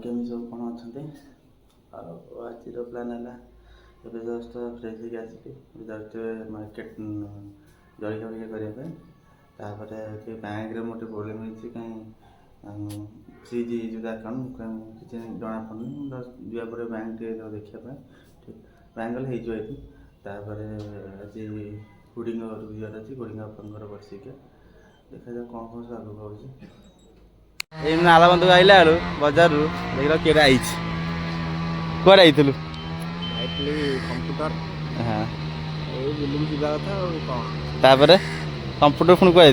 केमी सब कौन अच्छा आज प्लान है ଏବେ ଜଷ୍ଟ ଫ୍ରେଶ୍ ହେଇକି ଆସିଲି ଜଷ୍ଟ ମାର୍କେଟ ଜଳଖିଆ ଫଳିଖିଆ କରିବା ପାଇଁ ତାପରେ ଟିକେ ବ୍ୟାଙ୍କରେ ମୋର ଟିକେ ପ୍ରୋବ୍ଲେମ୍ ହେଇଛି କାହିଁ ଫ୍ରିଜ୍ ହେଇଯିବ ଆକାଉଣ୍ଟ କିଛି ଜଣାପଡ଼ୁନି ଯିବା ପରେ ବ୍ୟାଙ୍କ ଟିକେ ଦେଖିବା ପାଇଁ ଠିକ୍ ବ୍ୟାଙ୍କ ଗଲେ ହେଇଯିବ ଏଠି ତାପରେ ଆଜି ଖୁଡ଼ିଙ୍କ ଘରକୁ ଯିବାର ଅଛି ଖୁଡ଼ିଙ୍କ ବାପାଙ୍କର ବର୍ଷିକିଆ ଦେଖାଯାଉ କ'ଣ କ'ଣ ସବୁ ଆଗକୁ ହେଉଛି ଏଇ ନାଲବନ୍ଧକୁ ଆଇଲା ବେଳୁ ବଜାରରୁ ଦେଖିଲ କିଏ ଆଇଛି କୁଆଡ଼େ ଆଇଥିଲୁ कंप्यूटर हाँ बुलूम जा था तापर कंप्यूटर पुणी कुआ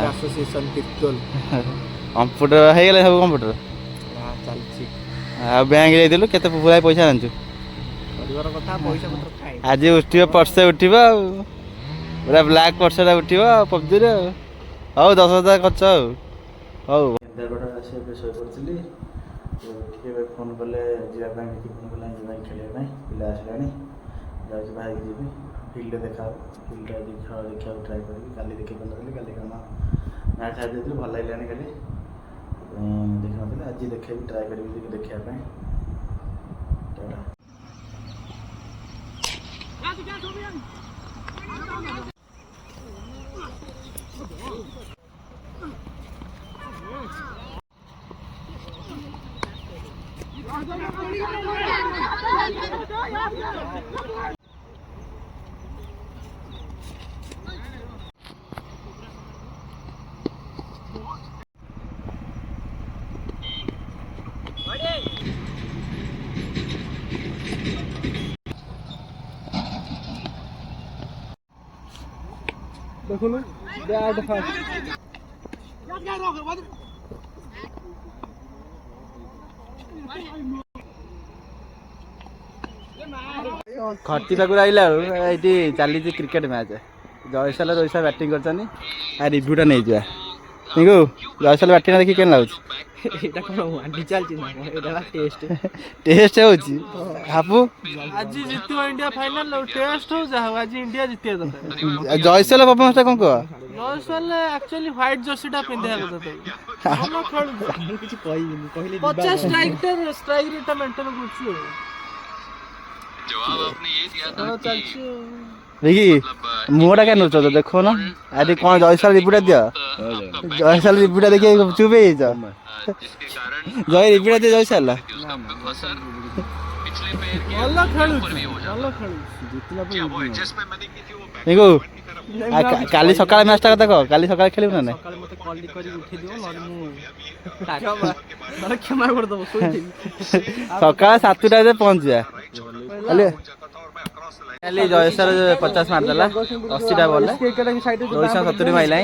एसोसिएशन तिर्तोल कंप्यूटर हो गले सब कंप्यूटर चलछि आ बैंक जाइलु केते पूरा पैसा आनछु परिवार कथा पैसा पत्र खाइ आज उठियो परसे उठिबो पूरा ब्लैक परसेटा उठिबो पबजी रे हौ 10,000 खर्च हौ देबडा से सोय पड़थिली ଟିକେ ଫୋନ୍ କଲେ ଯିବା ପାଇଁ କିଛି ଫୋନ୍ କଲେ ଯିବା ଖେଳିବା ପାଇଁ ପିଲା ଆସିଲାଣି ଯାଉଛି ବାହାରିକି ଯିବି ଫିଲ୍ଡରେ ଦେଖା ହେବ ଫିଲ୍ଡରେ ଆଜି ଖେଳ ଦେଖିବାକୁ ଟ୍ରାଏ କରିବି କାଲି ଦେଖି ପାରୁନଥିଲି କାଲି କାରଣ ମ୍ୟାଚ୍ ହାରି ଯାଇଥିଲି ଭଲ ଲାଗିଲାନି କାଲି ଦେଖିନଥିଲି ଆଜି ଦେଖେଇବି ଟ୍ରାଏ କରିବି ଦେଖିବା ପାଇଁ देखो ना बैट फास्ट खटी पाक आइला ये चली क्रिकेट मैच जयसाल रोहित बैटिंग कर रिव्यूटा नहीं जा निकू जयसाल बैटिंग देखिए केन लगुच टेस्ट होची हापू आज जितियो इंडिया फाइनल टेस्ट हो जा आज इंडिया जितिया दरकार जयसाल परफॉर्मेंस टा कोन को जयसाल एक्चुअली व्हाइट जर्सीटा पिंधिया କଥା तो ଭଲ ଖେଳୁ କିଛି କହିबिनी कहले 50 स्ट्राइक रेट मेंटेन करछु जवाब आपने ये दिया था कि देखी मुहटा क्या नुच देखो ना अरे कौन जयसाल रिपोर्ट दिया जयसाल रिपोर्ट देखिए चुप ही जय रिपोर्ट दिया जयसाल ଭଲ ଖେଳୁ ଭଲ ଖେଳୁ ଜିତିଲା देखो काली सकाळ मैचटा कथा कह काली सकाळ खेलिब ना ना सकाळ मते कॉल करी उठी दियो नर मु क्षमा कर दबो सोई सकाळ 7टा रे पहुंच जा काली जयसाल 50 मार देला 80टा बॉल 270 माइला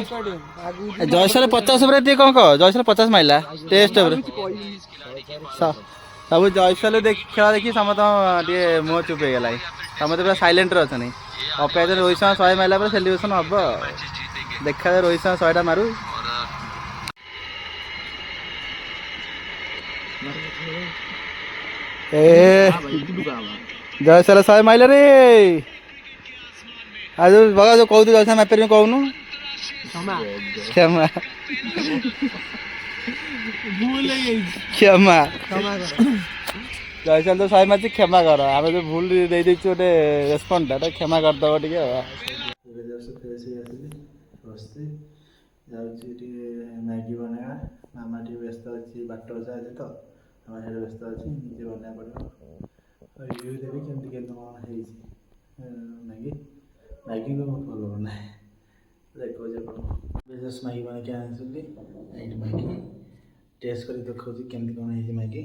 जयसाल 50 रे टे कोन कह जयसाल 50 माइला टेस्ट रे सब जयसाल देख खेला देखी समत टे मुह चुप हो गला समत पूरा साइलेंट रे अछनी अपेक्षा रोहित शर्मा 100 माइला पर सेलिब्रेशन हम देखा रोहित शर्मा 100टा मारू जयसाल 100 माइला रे आज बगा जो कहू जयसाल मैपेर में कहूनु क्षमा भूल गई क्षमा जयसाल तो 100 मैच क्षमा कर आम जो भूल दे गोटे रेस्पन्सटा क्षमा करदेव टे मैगी बनवा मामा टी व्यस्त अच्छी बाट बसा अच्छे तो आम से व्यस्त अच्छी निजे बना पड़ो रिव्यू देवी केमती के मैगी मैगी तो बहुत भल बनाए देखो जस्ट मैगी बन के आनी मैगी टेस्ट कर देखा केमती कौन है मैगी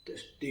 टेस्टी